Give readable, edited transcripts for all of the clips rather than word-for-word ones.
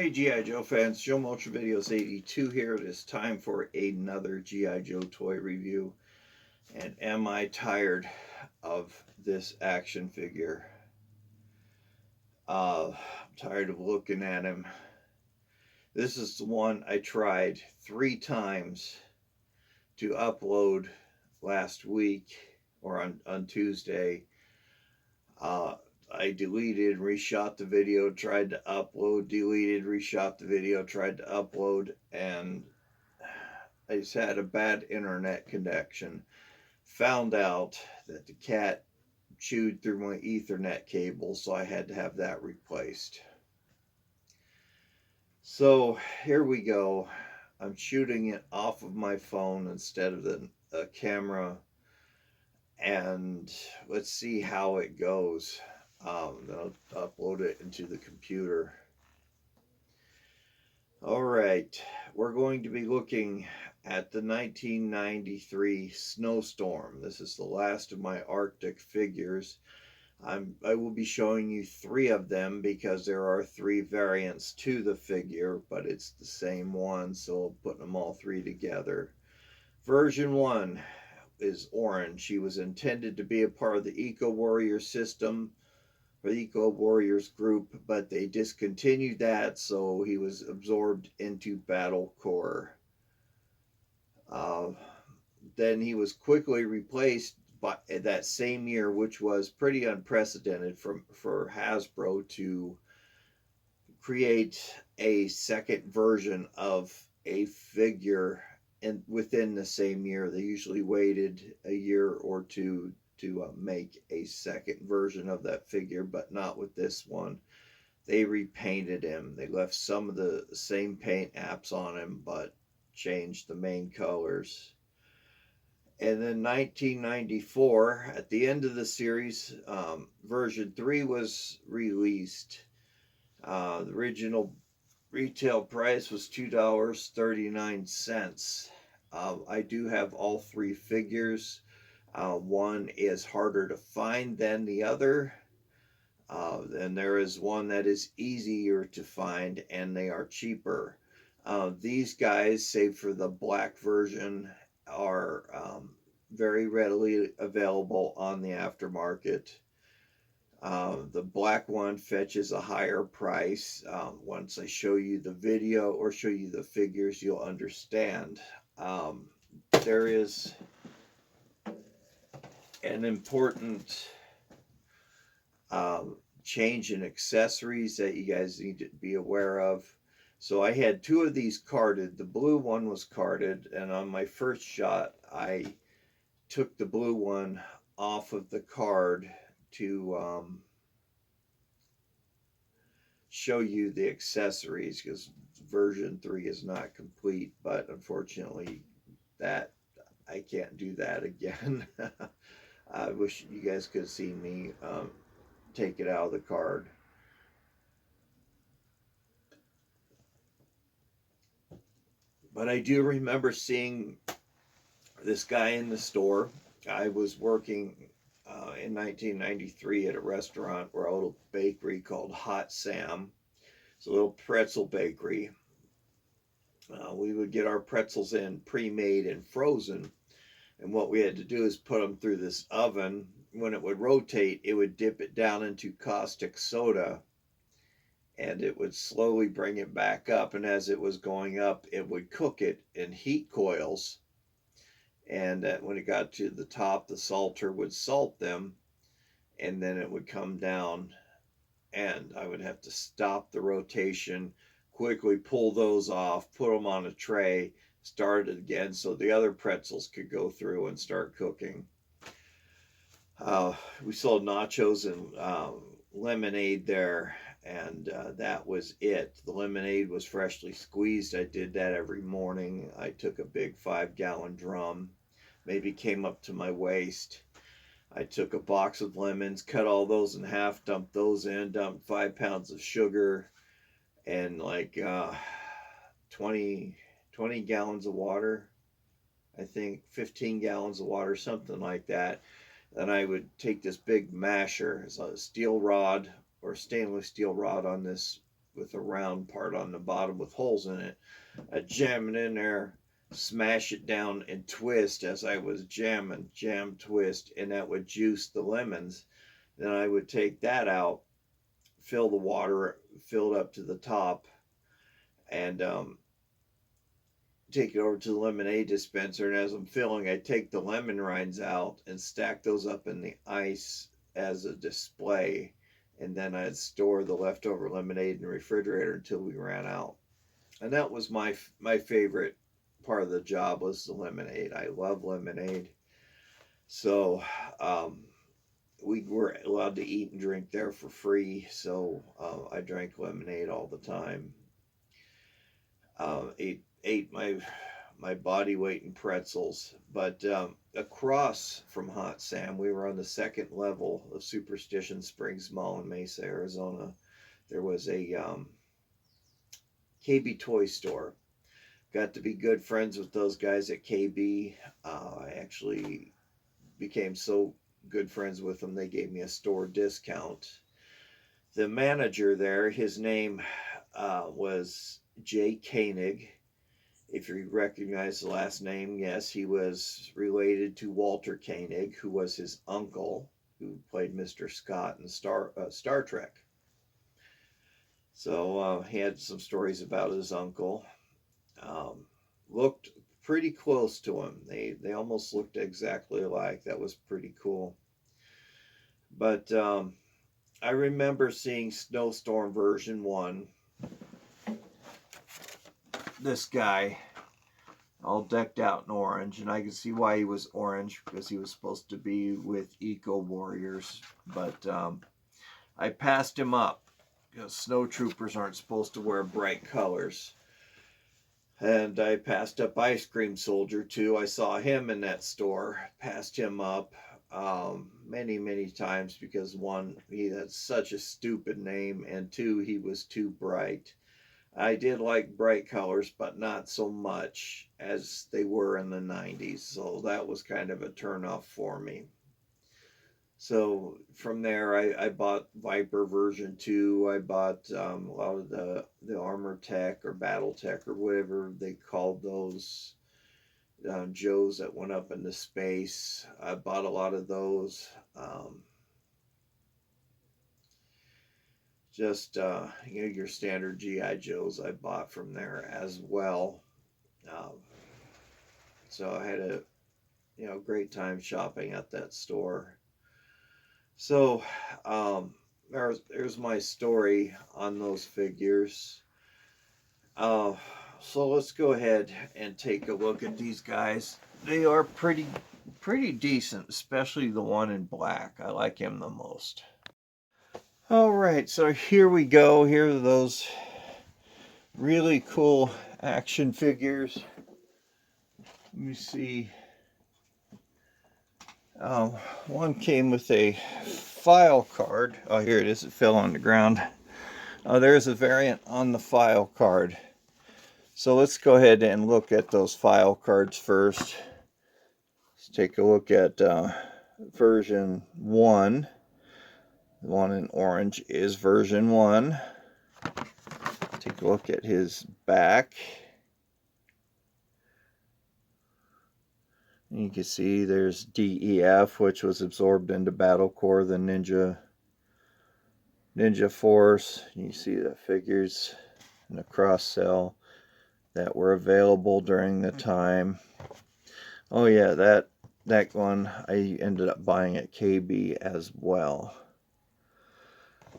Hey G.I. Joe fans, Joe Motion Videos 82 here. It is time for another G.I. Joe toy review. And am I tired of this action figure? I'm tired of looking at him. This is the one I tried 3 times to upload last week, or on Tuesday. I deleted, reshot the video, tried to upload, deleted, reshot the video, tried to upload, and I just had a bad internet connection. Found out that the cat chewed through my Ethernet cable, so I had to have that replaced. So here we go. I'm shooting it off of my phone instead of the camera, and let's see how it goes. Then I'll upload it into the computer. All right, we're going to be looking at the 1993 Snowstorm. This is the last of my Arctic figures. I will be showing you 3 of them because there are 3 variants to the figure, but it's the same one, so I'm putting them all 3 together. Version 1 is orange. She was intended to be a part of the Eco Warrior system, or the Eco Warriors group, but they discontinued that, so he was absorbed into Battle Corps. Then he was quickly replaced by that same year, which was pretty unprecedented for Hasbro to create a second version of a figure within the same year. They usually waited a year or 2 to make a second version of that figure, but not with this one. They repainted him. They left some of the same paint apps on him, but changed the main colors. And then 1994, at the end of the series, version 3 was released. The original retail price was $2.39. I do have all 3 figures. One is harder to find than the other. And there is one that is easier to find, and they are cheaper. These guys, save for the black version, are very readily available on the aftermarket. The black one fetches a higher price. Once I show you the video or show you the figures, you'll understand. There is an important change in accessories that you guys need to be aware of. So I had 2 of these carded. The blue one was carded, and on my first shot I took the blue one off of the card to show you the accessories, because version 3 is not complete, but unfortunately that I can't do that again. I wish you guys could have seen me take it out of the card. But I do remember seeing this guy in the store. I was working in 1993 at a restaurant, or a little bakery called Hot Sam. It's a little pretzel bakery. We would get our pretzels in pre-made and frozen, and what we had to do is put them through this oven. When it would rotate, it would dip it down into caustic soda, and it would slowly bring it back up, and as it was going up, it would cook it in heat coils, and when it got to the top, the salter would salt them, and then it would come down, and I would have to stop the rotation, quickly pull those off, put them on a tray, start it again so the other pretzels could go through and start cooking. We sold nachos and lemonade there, and that was it. The lemonade was freshly squeezed. I did that every morning. I took a big 5-gallon drum, maybe came up to my waist. I took a box of lemons, cut all those in half, dumped those in, dumped 5 pounds of sugar, and like 20 gallons of water, I think 15 gallons of water, something like that. Then I would take this big masher, it's a steel rod or stainless steel rod on this with a round part on the bottom with holes in it. I'd jam it in there, smash it down and twist as I was jamming, jam, twist, and that would juice the lemons. Then I would take that out, fill the water, filled up to the top, and take it over to the lemonade dispenser. And as I'm filling, I take the lemon rinds out and stack those up in the ice as a display. And then I'd store the leftover lemonade in the refrigerator until we ran out. And that was my favorite part of the job, was the lemonade. I love lemonade. So we were allowed to eat and drink there for free. So I drank lemonade all the time. Ate my body weight in pretzels. But across from Hot Sam, we were on the second level of Superstition Springs Mall in Mesa, Arizona. There was a KB toy store. Got to be good friends with those guys at KB. I actually became so good friends with them, they gave me a store discount. The manager there, his name was Jay Koenig. If you recognize the last name, yes, he was related to Walter Koenig, who was his uncle, who played Mr. Scott in Star Trek. So he had some stories about his uncle. Looked pretty close to him. They almost looked exactly alike. That was pretty cool. But I remember seeing Snowstorm version 1. This guy, all decked out in orange, and I can see why he was orange, because he was supposed to be with Eco Warriors. But I passed him up, because snow troopers aren't supposed to wear bright colors. And I passed up Ice Cream Soldier too. I saw him in that store, passed him up many times, because one, he had such a stupid name, and two, he was too bright. I did like bright colors, but not so much as they were in the 90s. So that was kind of a turnoff for me. So from there, I bought Viper version 2. I bought a lot of the Armor Tech or Battle Tech or whatever they called those Joes that went up into space. I bought a lot of those. Just your standard GI Joes I bought from there as well. So I had a great time shopping at that store. So there's my story on those figures. So let's go ahead and take a look at these guys. They are pretty decent, especially the one in black. I like him the most. All right, so here we go. Here are those really cool action figures. Let me see. One came with a file card. Oh, here it is. It fell on the ground. There's a variant on the file card. So let's go ahead and look at those file cards first. Let's take a look at version 1. The one in orange is version 1. Take a look at his back. And you can see there's DEF, which was absorbed into Battle Corps, the Ninja Force. You see the figures in the cross cell that were available during the time. Oh yeah, that one I ended up buying at KB as well.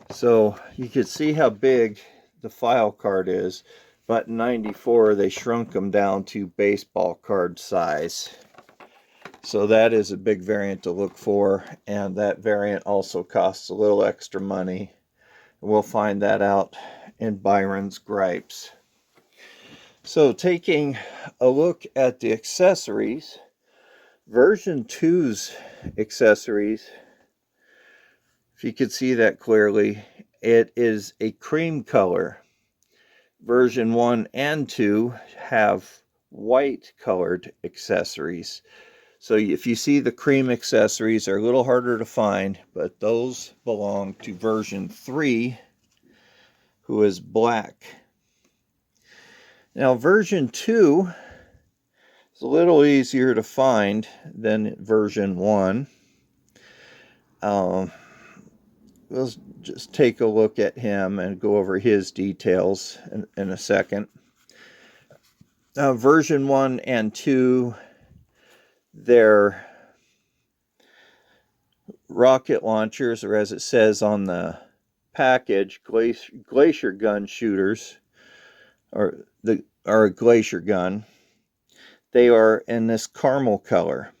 So you can see how big the file card is, but in '94 they shrunk them down to baseball card size. So that is a big variant to look for, and that variant also costs a little extra money. We'll find that out in Byron's Gripes. So taking a look at the accessories, version 2's accessories, if you could see that clearly, it is a cream color. Version 1 and 2 have white colored accessories. So if you see the cream accessories, they're a little harder to find, but those belong to version 3, who is black. Now, version 2 is a little easier to find than version 1. We'll just take a look at him and go over his details in a second. Version 1 and 2, they're rocket launchers, or as it says on the package, glacier gun shooters, or a glacier gun. They are in this caramel color.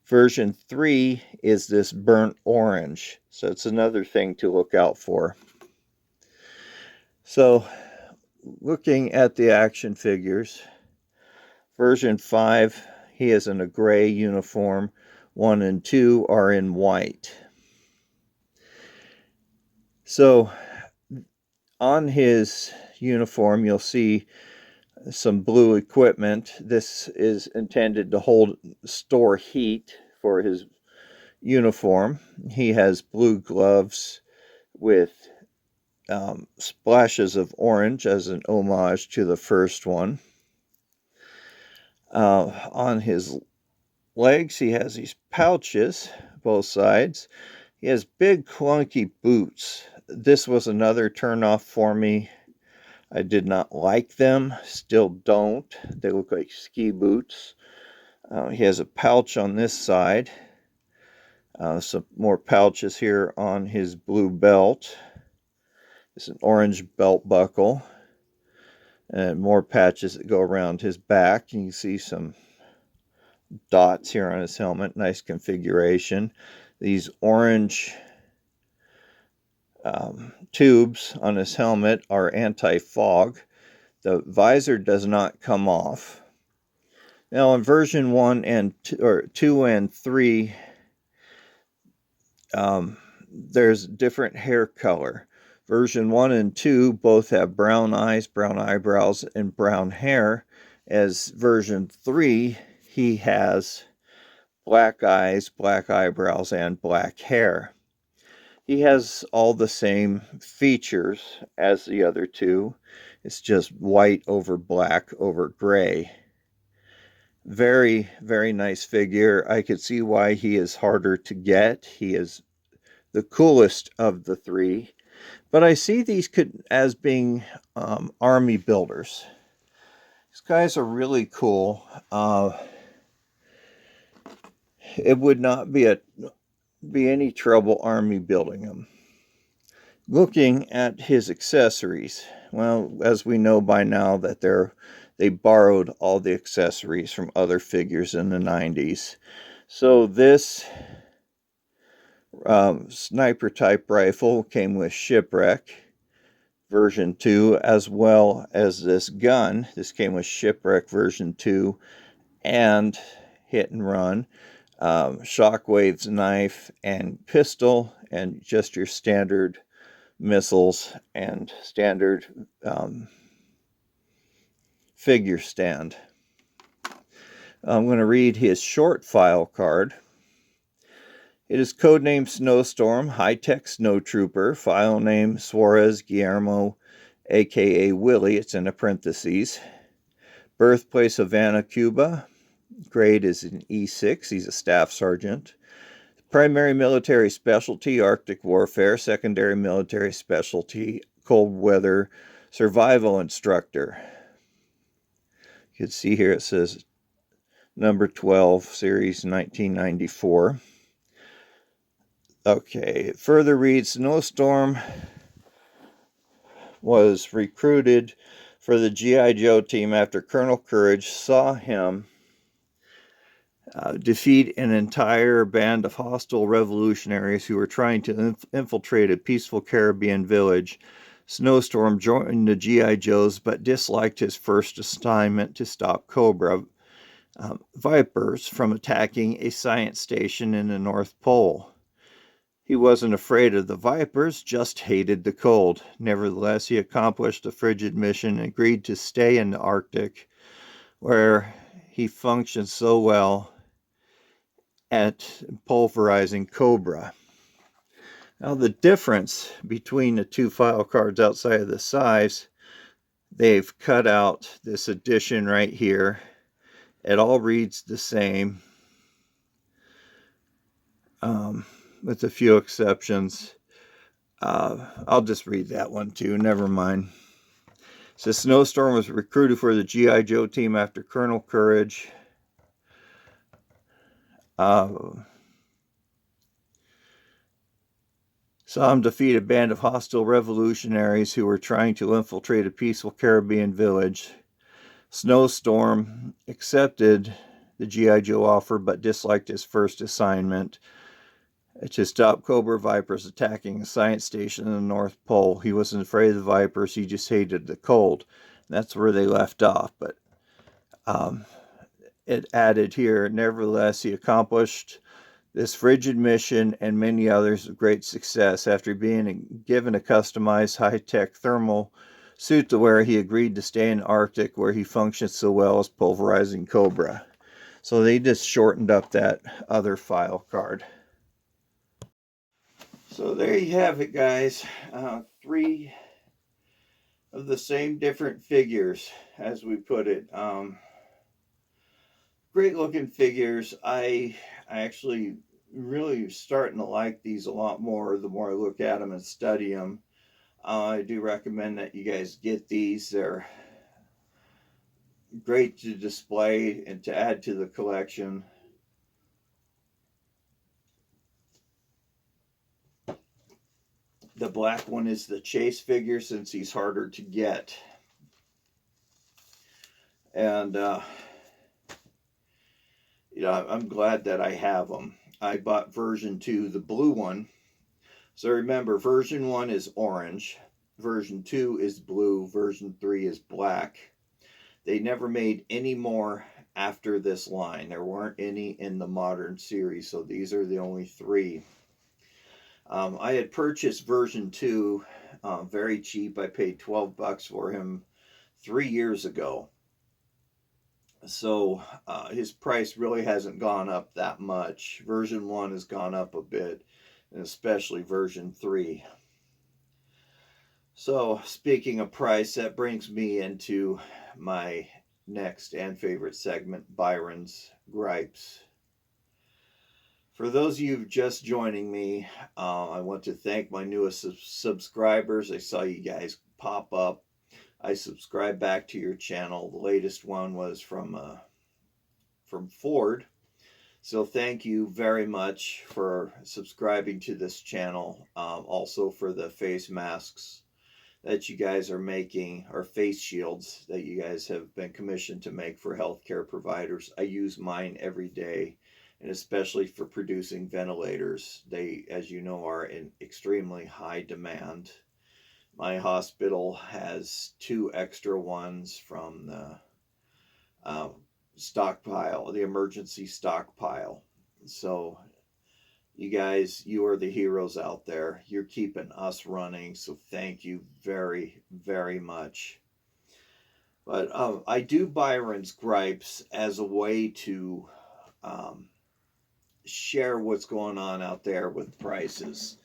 Version 3 is this burnt orange, so it's another thing to look out for. So, looking at the action figures, version 5, he is in a gray uniform. 1 and 2 are in white. So, on his uniform, you'll see some blue equipment. This is intended to store heat for his uniform. He has blue gloves with splashes of orange as an homage to the first one. On his legs, he has these pouches, both sides. He has big clunky boots. This was another turnoff for me. I did not like them, still don't. They look like ski boots. He has a pouch on this side. Some more pouches here on his blue belt. It's an orange belt buckle. And more patches that go around his back. You can see some dots here on his helmet. Nice configuration. These orange tubes on his helmet are anti-fog. The visor does not come off. Now in version 1 and 2 and 3, there's different hair color. Version 1 and 2 both have brown eyes, brown eyebrows, and brown hair. As version 3, he has black eyes, black eyebrows, and black hair. He has all the same features as the other two. It's just white over black over gray. Very, very nice figure. I could see why he is harder to get. He is the coolest of the three. But I see these as being army builders. These guys are really cool. It would not be any trouble army building them. Looking at his accessories, well, as we know by now that they borrowed all the accessories from other figures in the 90s. So this sniper type rifle came with Shipwreck version 2, as well as this gun. This came with Shipwreck version 2 and Hit and Run. Shockwave's knife and pistol, and just your standard missiles and standard figure stand. I'm going to read his short file card. It is codename Snowstorm, high-tech snow trooper, file name Suarez Guillermo, aka Willie, it's in a parentheses. Birthplace Havana, Cuba. Grade is an E6, he's a staff sergeant. Primary military specialty, Arctic warfare. Secondary military specialty, cold weather survival instructor. You can see here it says number 12, series 1994. Okay, it further reads, Snowstorm was recruited for the G.I. Joe team after Colonel Courage saw him defeat an entire band of hostile revolutionaries who were trying to infiltrate a peaceful Caribbean village. Snowstorm joined the G.I. Joes but disliked his first assignment to stop Cobra Vipers from attacking a science station in the North Pole. He wasn't afraid of the Vipers, just hated the cold. Nevertheless, he accomplished the frigid mission and agreed to stay in the Arctic, where he functioned so well at pulverizing Cobra. Now the difference between the two file cards outside of the size, they've cut out this addition right here. It all reads the same, with a few exceptions. I'll just read that one too, never mind. It says Snowstorm was recruited for the G.I. Joe team after Colonel Courage saw him defeat a band of hostile revolutionaries who were trying to infiltrate a peaceful Caribbean village. Snowstorm accepted the G.I. Joe offer but disliked his first assignment to stop Cobra Vipers attacking a science station in the North Pole. He wasn't afraid of the Vipers, he just hated the cold. That's where they left off, but it added here, nevertheless, he accomplished this frigid mission and many others of great success. After being given a customized high-tech thermal suit to wear, he agreed to stay in the Arctic where he functions so well as pulverizing Cobra. So they just shortened up that other file card. So there you have it, guys. 3 of the same different figures, as we put it. Great looking figures. I actually really starting to like these a lot more the more I look at them and study them. I do recommend that you guys get these. They're great to display and to add to the collection. The black one is the Chase figure since he's harder to get. And you know, I'm glad that I have them. I bought version 2, the blue one. So remember, version 1 is orange, version 2 is blue, version 3 is black. They never made any more after this line. There weren't any in the modern series, so these are the only 3. I had purchased version 2 very cheap. I paid $12 for him 3 years ago. So his price really hasn't gone up that much. Version 1 has gone up a bit, and especially version 3. So speaking of price, that brings me into my next and favorite segment, Byron's Gripes. For those of you just joining me, I want to thank my newest subscribers. I saw you guys pop up. I subscribed back to your channel. The latest one was from Ford. So thank you very much for subscribing to this channel. Also for the face masks that you guys are making, or face shields that you guys have been commissioned to make for healthcare providers. I use mine every day, and especially for producing ventilators. They, as you know, are in extremely high demand. My hospital has 2 extra ones from the stockpile, the emergency stockpile. So you guys, you are the heroes out there. You're keeping us running, so thank you very, very much. But I do Byron's Gripes as a way to share what's going on out there with prices.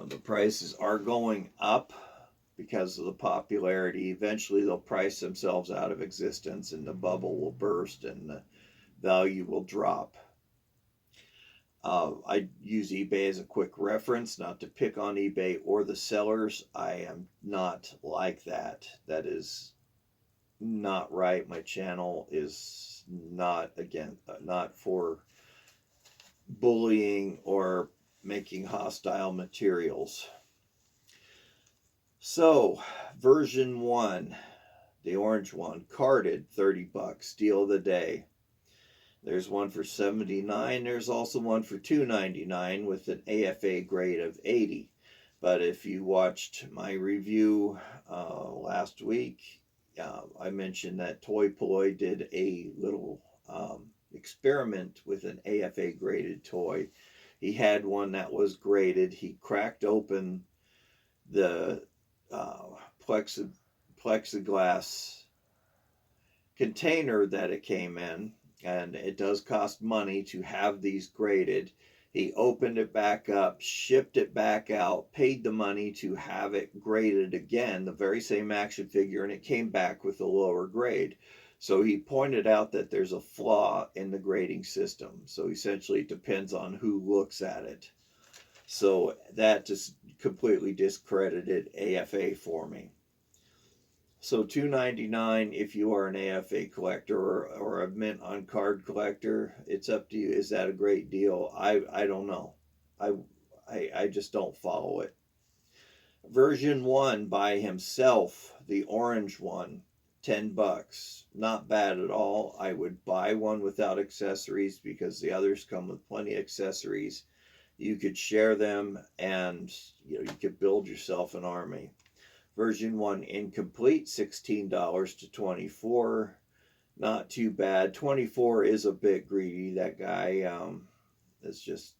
The prices are going up because of the popularity. Eventually they'll price themselves out of existence and the bubble will burst and the value will drop. I use eBay as a quick reference, not to pick on eBay or the sellers. I am not like that. That is not right. My channel is not, again, not for bullying or making hostile materials. So, version 1, the orange one, carded, $30, deal of the day. There's one for $79. There's also one for $2.99 with an AFA grade of 80. But if you watched my review last week, I mentioned that Toy Ploy did a little experiment with an AFA graded toy. He had one that was graded. He cracked open the plexiglass container that it came in, and it does cost money to have these graded. He opened it back up, shipped it back out, paid the money to have it graded again, the very same action figure, and it came back with a lower grade. So he pointed out that there's a flaw in the grading system. So essentially, it depends on who looks at it. So that just completely discredited AFA for me. So $2.99 if you are an AFA collector or a mint on card collector. It's up to you. Is that a great deal? I don't know. I just don't follow it. Version 1 by himself, the orange one, $10. Not bad at all. I would buy one without accessories because the others come with plenty of accessories. You could share them, and you could build yourself an army. Version 1 incomplete, $16 to $24. Not too bad. $24 is a bit greedy. That guy is just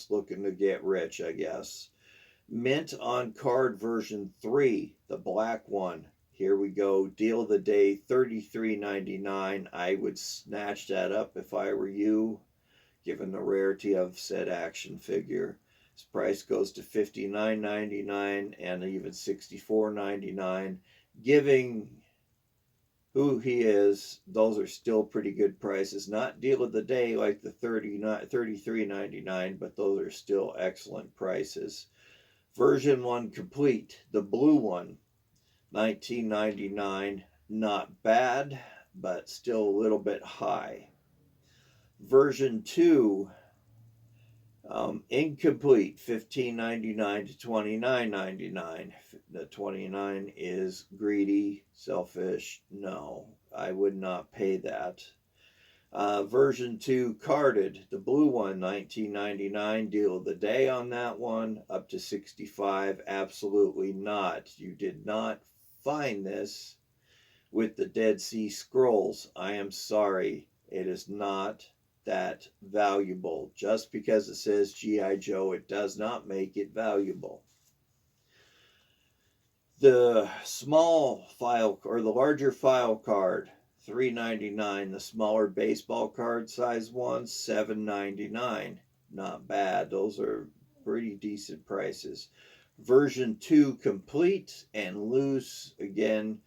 looking to get rich, I guess. Mint on card version 3, the black one. Here we go. Deal of the day, $33.99. I would snatch that up if I were you, given the rarity of said action figure. His price goes to $59.99 and even $64.99. Giving who he is, those are still pretty good prices. Not deal of the day like the $33.99, but those are still excellent prices. Version 1 complete, the blue one, $19.99. Not bad, but still a little bit high. Version 2, incomplete, $15.99 to $29.99. The $29 is greedy, selfish. No, I would not pay that. Version 2 carded, the blue one, $19.99. Deal of the day on that one, up to $65. Absolutely not. You did not find this with the Dead Sea Scrolls. I am sorry. It is not that valuable. Just because it says G.I. Joe, it does not make it valuable. The small file or the larger file card, $3.99. The smaller baseball card size ones, $7.99. Not bad. Those are pretty decent prices. Version 2 complete and loose, again,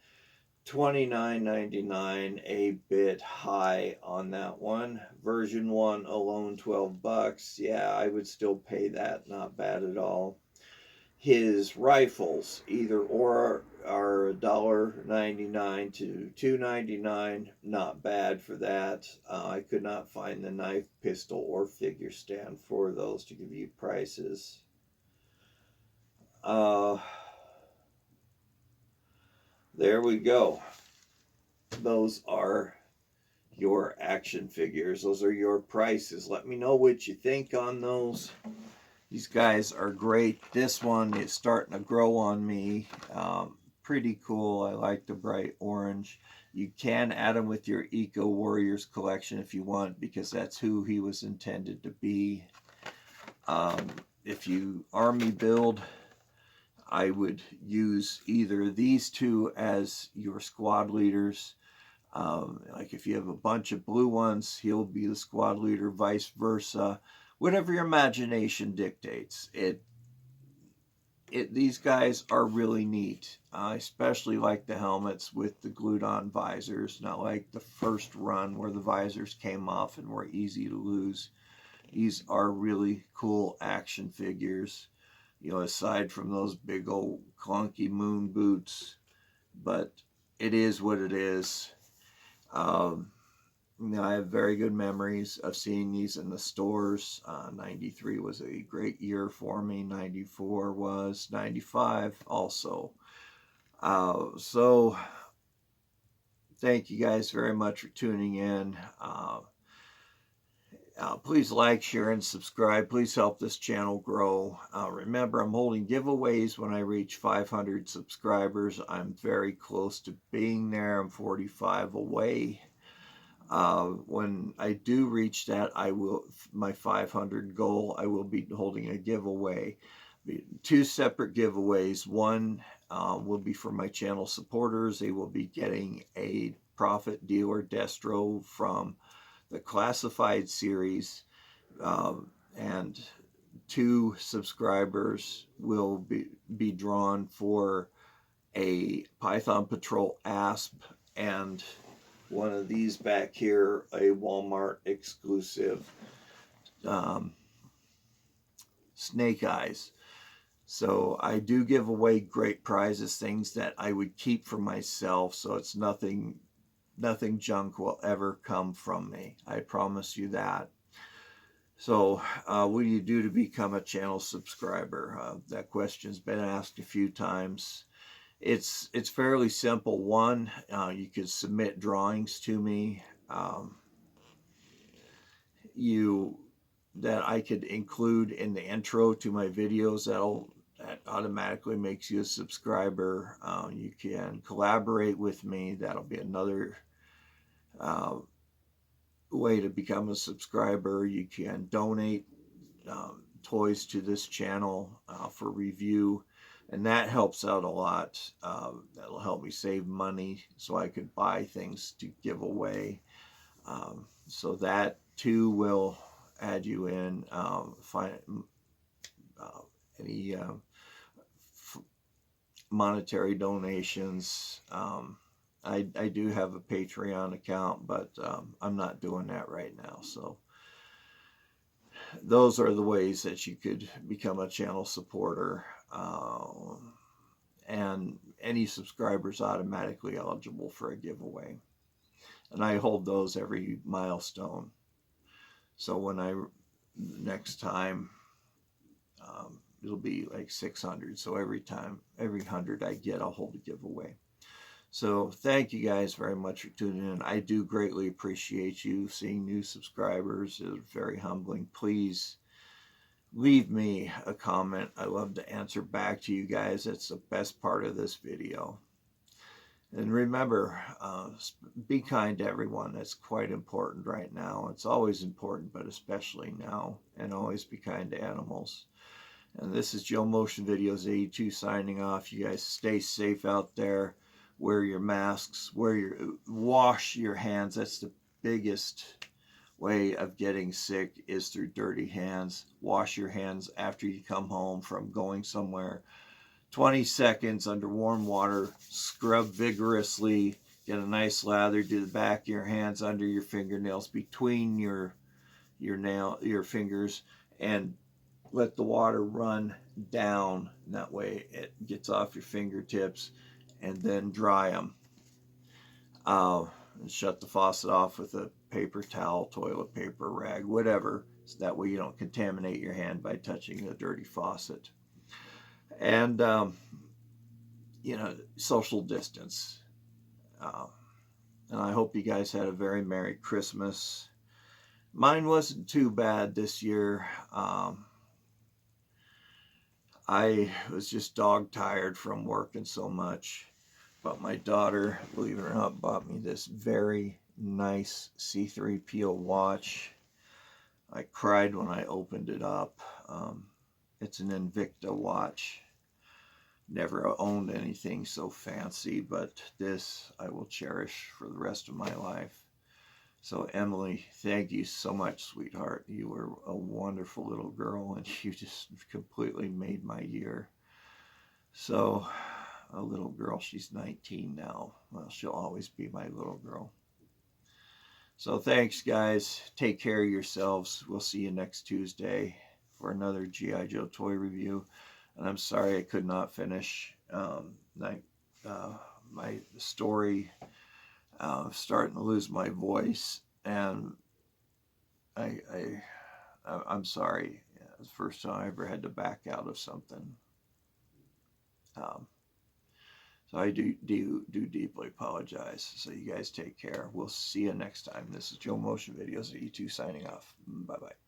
$29.99, a bit high on that one. Version 1 alone, $12. Yeah, I would still pay that. Not bad at all. His rifles, either or, are $1.99 to $2.99. Not bad for that. I could not find the knife, pistol, or figure stand for those to give you prices. There we go. Those are your action figures. Those are your prices. Let me know what you think on those. These guys are great. This one is starting to grow on me. Pretty cool. I like the bright orange. You can add them with your Eco Warriors collection if you want, because that's who he was intended to be. If you army build, I would use either these two as your squad leaders. Like if you have a bunch of blue ones, he'll be the squad leader, vice versa. Whatever your imagination dictates. These guys are really neat. I especially like the helmets with the glued-on visors, not like the first run where the visors came off and were easy to lose. These are really cool action figures, aside from those big old clunky moon boots. But it is what it is. I have very good memories of seeing these in the stores. 93 was a great year for me. 94 was. 95 also. So thank you guys very much for tuning in. Please like, share, and subscribe. Please help this channel grow. Remember, I'm holding giveaways when I reach 500 subscribers. I'm very close to being there. I'm 45 away. When I do reach that, my 500 goal, I will be holding a giveaway. 2 separate giveaways. One will be for my channel supporters. They will be getting a Prophet Dealer Destro from the Classified series. and 2 subscribers will be drawn for a Python Patrol Asp, and one of these back here, a Walmart exclusive Snake Eyes. So I do give away great prizes, things that I would keep for myself, so it's nothing junk will ever come from me. I promise you that. So what do you do to become a channel subscriber? That question's been asked a few times. It's fairly simple. One, you could submit drawings to me. That I could include in the intro to my videos. That automatically makes you a subscriber. You can collaborate with me. That'll be another way to become a subscriber. You can donate toys to this channel for review, and that helps out a lot. That'll help me save money so I could buy things to give away. So that too will add you in. Find any monetary donations. I do have a Patreon account, but I'm not doing that right now. So those are the ways that you could become a channel supporter. And any subscribers automatically eligible for a giveaway. And I hold those every milestone. So when next time, it'll be like 600. So every 100 I get, I'll hold a giveaway. So thank you guys very much for tuning in. I do greatly appreciate you. Seeing new subscribers is very humbling. Please leave me a comment. I love to answer back to you guys. That's the best part of this video. And remember, be kind to everyone. That's quite important right now. It's always important, but especially now. And always be kind to animals. And this is Joe Motion Videos 82 signing off. You guys stay safe out there. Wear your masks. Wash your hands. That's the biggest way of getting sick, is through dirty hands. Wash your hands after you come home from going somewhere. 20 seconds under warm water. Scrub vigorously. Get a nice lather. Do the back of your hands under your fingernails, between your fingers, and let the water run down. That way it gets off your fingertips, and then dry them. And shut the faucet off with a paper towel, toilet paper, rag, whatever. So that way you don't contaminate your hand by touching the dirty faucet. And, social distance. And I hope you guys had a very Merry Christmas. Mine wasn't too bad this year. I was just dog tired from working so much. But my daughter, believe it or not, bought me this very nice C3PO watch. I cried when I opened it up. It's an Invicta watch. Never owned anything so fancy, but this I will cherish for the rest of my life. So Emily, thank you so much, sweetheart. You were a wonderful little girl, and you just completely made my year. So, a little girl, she's 19 now. Well, she'll always be my little girl. So thanks, guys. Take care of yourselves. We'll see you next Tuesday for another G.I. Joe toy review. And I'm sorry I could not finish my story. Starting to lose my voice, and I'm sorry. It's the first time I ever had to back out of something. So I do deeply apologize. So you guys take care. We'll see you next time. This is Joe Motion Videos 82 signing off. Bye-bye.